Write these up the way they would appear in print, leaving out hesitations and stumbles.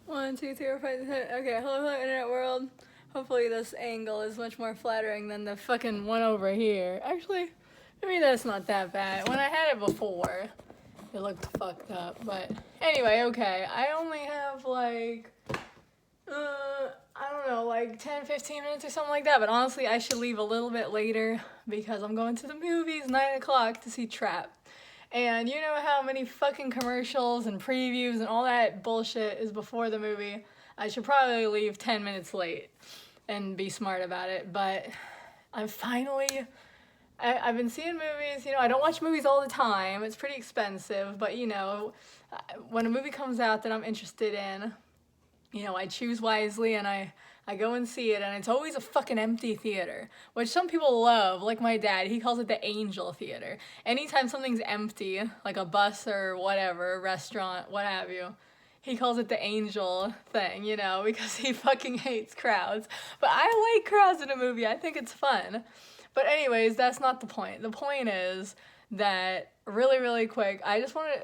One, two, three, four, five, six. Okay, hello, internet world. Hopefully this angle is much more flattering than the fucking one over here. Actually, maybe that's not that bad. When I had it before, it looked fucked up. But anyway, okay. I only have I don't know, like 10, 15 minutes or something like that. But honestly, I should leave a little bit later because I'm going to the movies 9 o'clock to see Trap. And you know how many fucking commercials and previews and all that bullshit is before the movie. I should probably leave 10 minutes late and be smart about it. But I'm finally. I've been seeing movies, I don't watch movies all the time. It's pretty expensive. But, when a movie comes out that I'm interested in, I choose wisely and I go and see it, and it's always a fucking empty theater, which some people love, like my dad. He calls it the angel theater. Anytime something's empty, like a bus or whatever, a restaurant, what have you, he calls it the angel thing, because he fucking hates crowds. But I like crowds in a movie. I think it's fun. But anyways, that's not the point. The point is that really, really quick, I just want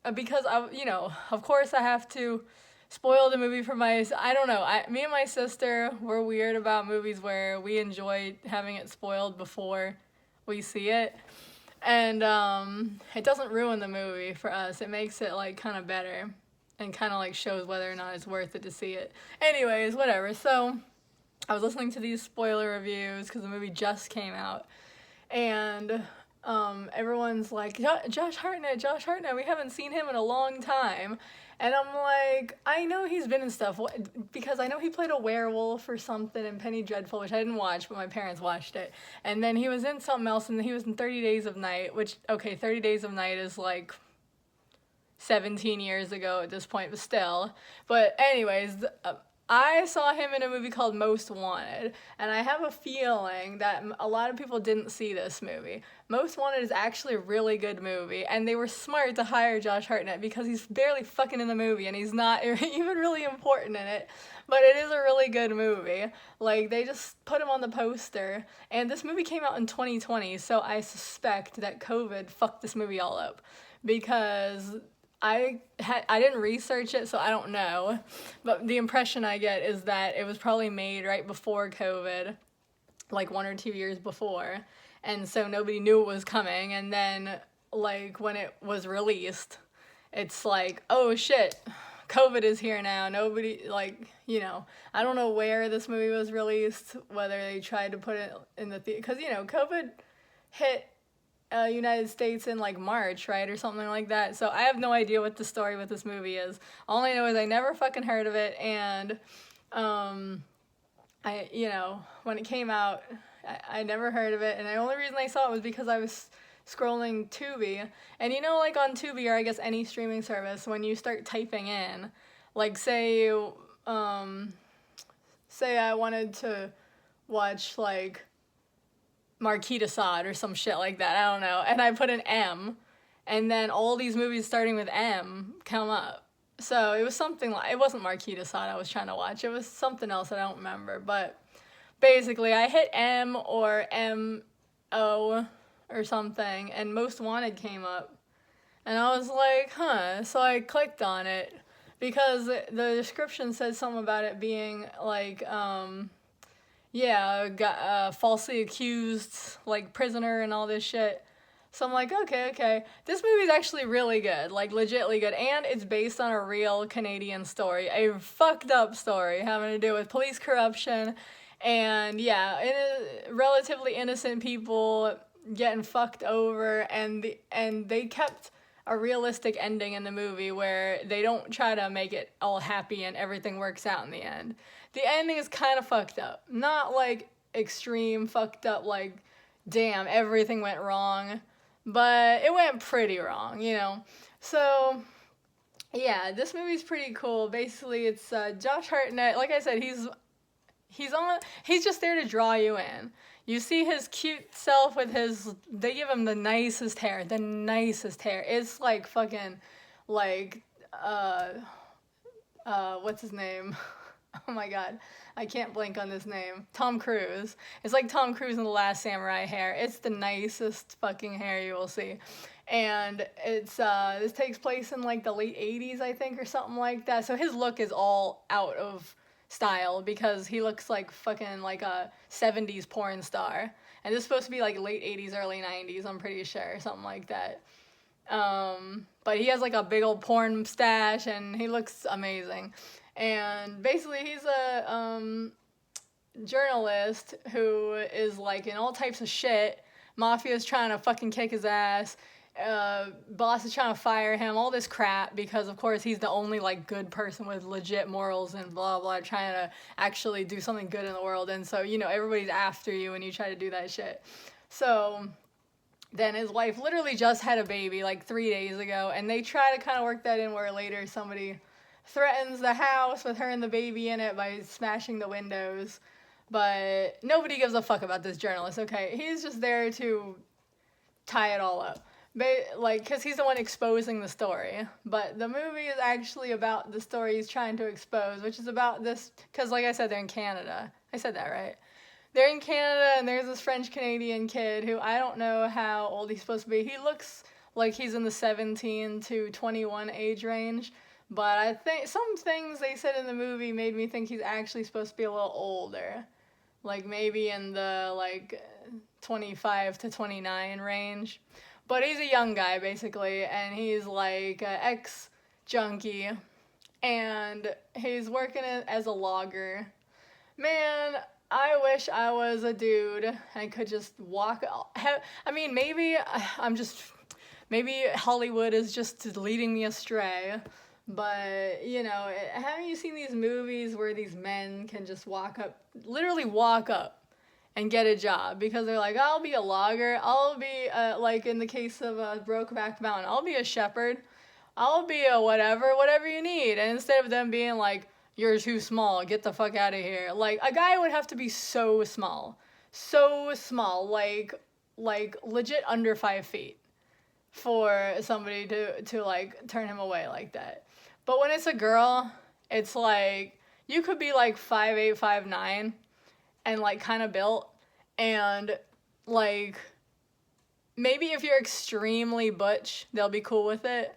to, because of course I have to spoil the movie for I don't know. Me and my sister, we're weird about movies where we enjoy having it spoiled before we see it. And it doesn't ruin the movie for us. It makes it like kind of better and kind of like shows whether or not it's worth it to see it. Anyways, whatever. So I was listening to these spoiler reviews because the movie just came out. And everyone's like, Josh Hartnett, we haven't seen him in a long time. And I'm like, I know he's been in stuff, because I know he played a werewolf or something in Penny Dreadful, which I didn't watch, but my parents watched it. And then he was in something else, and he was in 30 Days of Night, which, okay, 30 Days of Night is like 17 years ago at this point, but still. But anyways, I saw him in a movie called Most Wanted, and I have a feeling that a lot of people didn't see this movie. Most Wanted is actually a really good movie, and they were smart to hire Josh Hartnett because he's barely fucking in the movie, and he's not even really important in it, but it is a really good movie. Like, they just put him on the poster, and this movie came out in 2020, so I suspect that COVID fucked this movie all up, because I didn't research it, so I don't know. But the impression I get is that it was probably made right before COVID, like 1 or 2 years before. And so nobody knew it was coming. And then, like, when it was released, it's like, oh shit, COVID is here now. Nobody, I don't know where this movie was released, whether they tried to put it in the theater. Because, COVID hit United States in like March, right, or something like that. So I have no idea what the story with this movie is. All I know is I never fucking heard of it, and when it came out, I never heard of it, and the only reason I saw it was because I was scrolling Tubi, and like on Tubi, or I guess any streaming service, when you start typing in, like say I wanted to watch like Marquis de Sade or some shit like that, I don't know, and I put an M, and then all these movies starting with M come up. So it was something like, it wasn't Marquis de Sade I was trying to watch, it was something else I don't remember, but basically I hit M or M-O or something, and Most Wanted came up, and I was like, huh, so I clicked on it, because the description said something about it being like, falsely accused, like, prisoner and all this shit. So I'm like, okay. This movie's actually really good, like, legitly good, and it's based on a real Canadian story, a fucked up story having to do with police corruption, and relatively innocent people getting fucked over, and they kept a realistic ending in the movie where they don't try to make it all happy and everything works out in the end. The ending is kind of fucked up. Not like extreme fucked up, like, damn, everything went wrong. But it went pretty wrong, So, yeah, this movie's pretty cool. Basically, it's Josh Hartnett. Like I said, he's just there to draw you in. You see his cute self with they give him the nicest hair. It's like fucking, like, what's his name? Oh my god, I can't blank on his name. Tom Cruise. It's like Tom Cruise in The Last Samurai hair. It's the nicest fucking hair you will see. And it's this takes place in like the late 80s, I think, or something like that. So his look is all out of style because he looks like fucking like a 70s porn star. And this is supposed to be like late 80s, early 90s, I'm pretty sure, something like that. But he has like a big old porn mustache and he looks amazing. And basically he's a journalist who is like in all types of shit. Mafia's trying to fucking kick his ass. Boss is trying to fire him, all this crap, because of course he's the only like good person with legit morals and blah blah, trying to actually do something good in the world. And so, you know, everybody's after you when you try to do that shit. So then his wife literally just had a baby like 3 days ago, and they try to kind of work that in where later somebody threatens the house with her and the baby in it by smashing the windows. But nobody gives a fuck about this journalist, okay? He's just there to tie it all up. Like, because he's the one exposing the story. But the movie is actually about the story he's trying to expose, which is about this, because like I said, they're in Canada. I said that right. They're in Canada, and there's this French-Canadian kid who I don't know how old he's supposed to be. He looks like he's in the 17 to 21 age range. But I think some things they said in the movie made me think he's actually supposed to be a little older. Like maybe in the like 25 to 29 range. But he's a young guy basically, and he's like an ex-junkie, and he's working as a logger. Man, I wish I was a dude and could just walk. I mean, maybe maybe Hollywood is just leading me astray. But, you know, haven't you seen these movies where these men can just literally walk up and get a job? Because they're like, I'll be a logger, I'll be, like in the case of Brokeback Mountain, I'll be a shepherd, I'll be a whatever you need. And instead of them being like, you're too small, get the fuck out of here. Like, a guy would have to be so small, like legit under 5 feet for somebody to like turn him away like that. But when it's a girl, it's like you could be like 5'8", 5'9", and like kind of built, and like maybe if you're extremely butch, they'll be cool with it.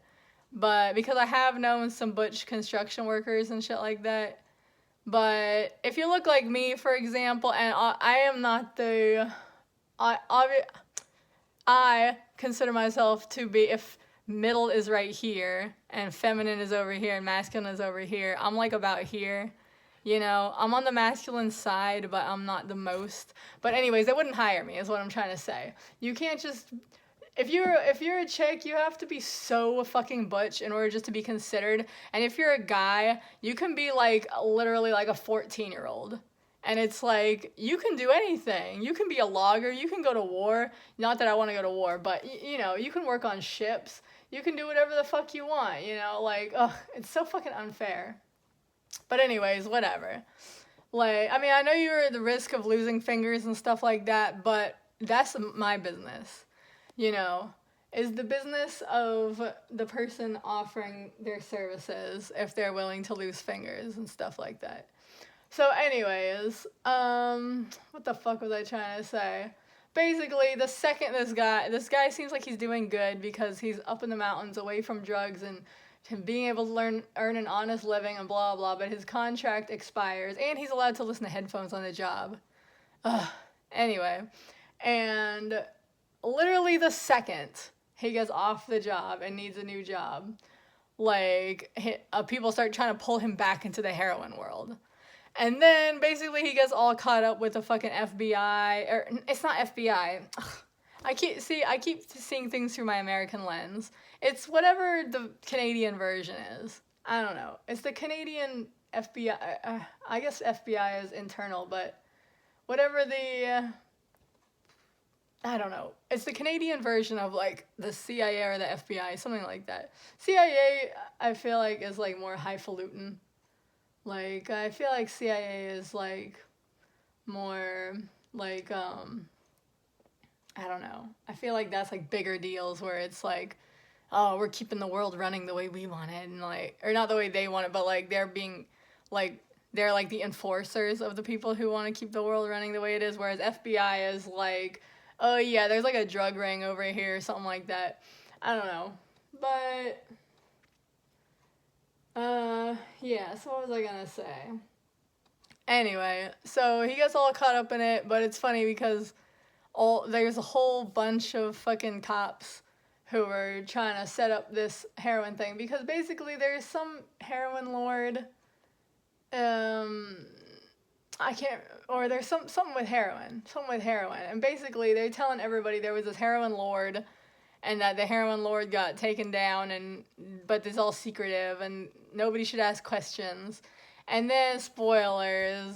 But because I have known some butch construction workers and shit like that. But if you look like me, for example, and I am not the I consider myself to be, if middle is right here and feminine is over here and masculine is over here, I'm like about here. You know, I'm on the masculine side, but I'm not the most. But anyways, they wouldn't hire me is what I'm trying to say. You can't just, if you're a chick, you have to be so fucking butch in order just to be considered. And if you're a guy, you can be like literally like a 14-year-old. And it's like, you can do anything. You can be a logger. You can go to war. Not that I want to go to war, but, you know, you can work on ships. You can do whatever the fuck you want, you know? Like, ugh, it's so fucking unfair. But anyways, whatever. Like, I mean, I know you're at the risk of losing fingers and stuff like that, but that's my business, you know? Is the business of the person offering their services if they're willing to lose fingers and stuff like that. So anyways, what the fuck was I trying to say? Basically, the second this guy seems like he's doing good because he's up in the mountains away from drugs and him being able to earn an honest living and blah, blah, but his contract expires and he's allowed to listen to headphones on the job. Anyway, and literally the second he gets off the job and needs a new job, like, people start trying to pull him back into the heroin world. And then, basically, he gets all caught up with the fucking FBI, or, it's not FBI. Ugh. I keep seeing things through my American lens. It's whatever the Canadian version is. I don't know. It's the Canadian FBI, I guess FBI is internal, but whatever I don't know. It's the Canadian version of, like, the CIA or the FBI, something like that. CIA, I feel like, is, like, more highfalutin. Like, I feel like CIA is, like, more, like, I don't know. I feel like that's, like, bigger deals where it's, like, oh, we're keeping the world running the way we want it, and, like, or not the way they want it, but, like, they're being, like, they're, like, the enforcers of the people who want to keep the world running the way it is, whereas FBI is, like, oh, yeah, there's, like, a drug ring over here or something like that. I don't know. But, yeah, so what was I gonna say? Anyway, so he gets all caught up in it, but it's funny because there's a whole bunch of fucking cops who are trying to set up this heroin thing because basically there's some heroin lord, I can't, or there's something with heroin, and basically they're telling everybody there was this heroin lord, and that the heroin lord got taken down, but it's all secretive, and nobody should ask questions, and then spoilers.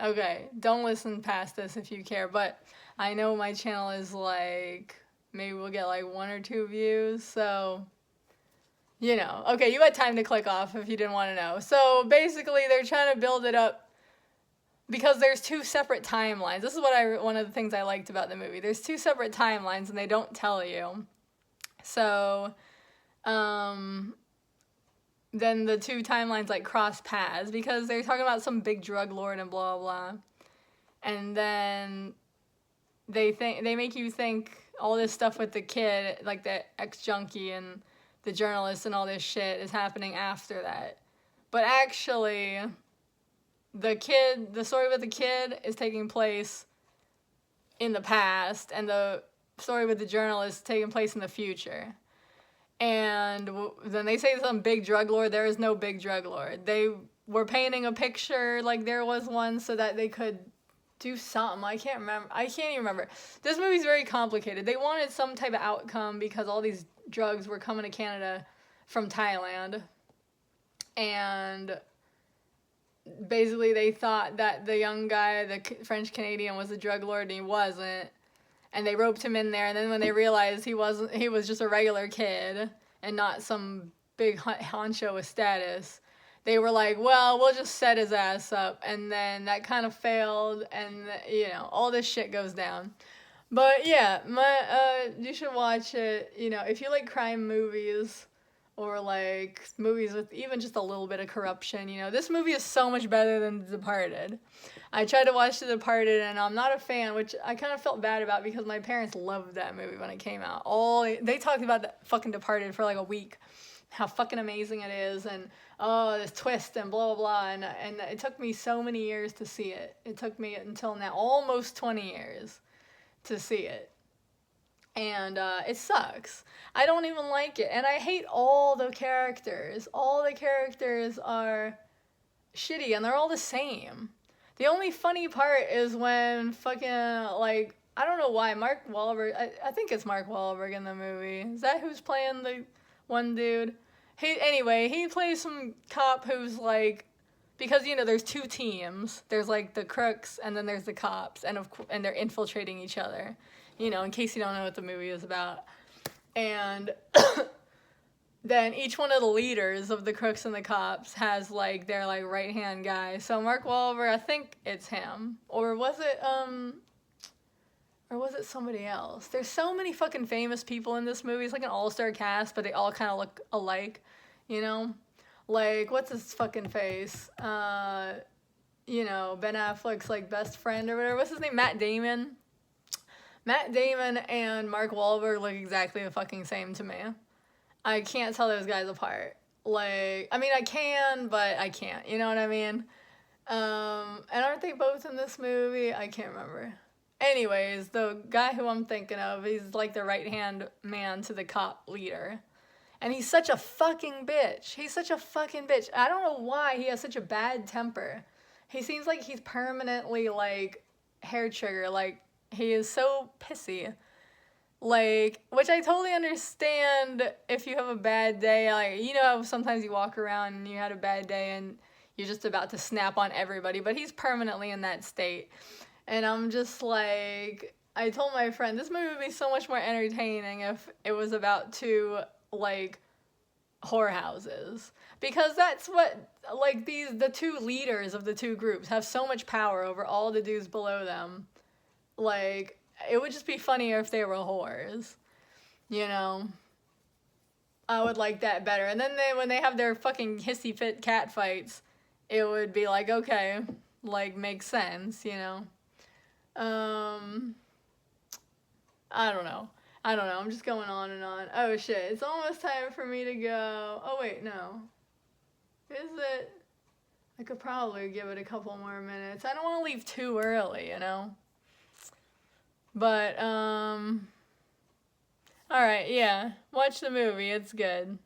Okay, don't listen past this if you care, but I know my channel is like, maybe we'll get like 1 or 2 views, so, you know. Okay, you had time to click off if you didn't want to know. So basically, they're trying to build it up because there's 2 separate timelines. This is one of the things I liked about the movie. There's 2 separate timelines, and they don't tell you. So, then the 2 timelines like cross paths because they're talking about some big drug lord and blah blah blah. And then they make you think all this stuff with the kid, like the ex-junkie and the journalist and all this shit is happening after that. But actually, the story with the kid is taking place in the past, and the story with the journalist is taking place in the future. And then they say some big drug lord. There is no big drug lord. They were painting a picture like there was one so that they could do something. I can't even remember. This movie's very complicated. They wanted some type of outcome because all these drugs were coming to Canada from Thailand. And basically they thought that the young guy, the French Canadian, was a drug lord, and he wasn't. And they roped him in there, and then when they realized he was just a regular kid and not some big honcho with status, they were like, well, we'll just set his ass up. And then that kind of failed, and, you know, all this shit goes down. But, yeah, you should watch it. You know, if you like crime movies or, like, movies with even just a little bit of corruption, you know, this movie is so much better than The Departed. I tried to watch The Departed, and I'm not a fan, which I kind of felt bad about because my parents loved that movie when it came out. They talked about the fucking Departed for like a week, how fucking amazing it is, and oh, this twist and blah, blah, blah, and it took me so many years to see it. It took me until now, almost 20 years to see it. And it sucks. I don't even like it, and I hate all the characters. All the characters are shitty, and they're all the same. The only funny part is when fucking, like, I don't know why, Mark Wahlberg, I think it's Mark Wahlberg in the movie. Is that who's playing the one dude? Anyway, he plays some cop who's, like, because, you know, there's 2 teams. There's, like, the crooks, and then there's the cops, and they're infiltrating each other. You know, in case you don't know what the movie is about. And then each one of the leaders of the crooks and the cops has, like, their, like, right-hand guy. So Mark Wahlberg, I think it's him. Or was it somebody else? There's so many fucking famous people in this movie. It's like an all-star cast, but they all kind of look alike, you know? Like, what's his fucking face? You know, Ben Affleck's, like, best friend or whatever. What's his name? Matt Damon. Matt Damon and Mark Wahlberg look exactly the fucking same to me. I can't tell those guys apart. Like, I mean, I can, but I can't. You know what I mean? And aren't they both in this movie? I can't remember. Anyways, the guy who I'm thinking of, he's like the right-hand man to the cop leader. And he's such a fucking bitch. I don't know why he has such a bad temper. He seems like he's permanently, like, hair trigger. Like, he is so pissy. Like, which I totally understand if you have a bad day. Like, you know how sometimes you walk around and you had a bad day and you're just about to snap on everybody. But he's permanently in that state. And I'm just like, I told my friend, this movie would be so much more entertaining if it was about 2, like, whorehouses. Because that's what, like, the 2 leaders of the 2 groups have so much power over all the dudes below them. Like, it would just be funnier if they were whores. You know? I would like that better. And then when they have their fucking hissy fit cat fights, it would be like, okay, like, makes sense, you know? I don't know. I don't know, I'm just going on and on. Oh shit, it's almost time for me to go. Oh wait, no. Is it? I could probably give it a couple more minutes. I don't want to leave too early, you know? But, alright, yeah. Watch the movie, it's good.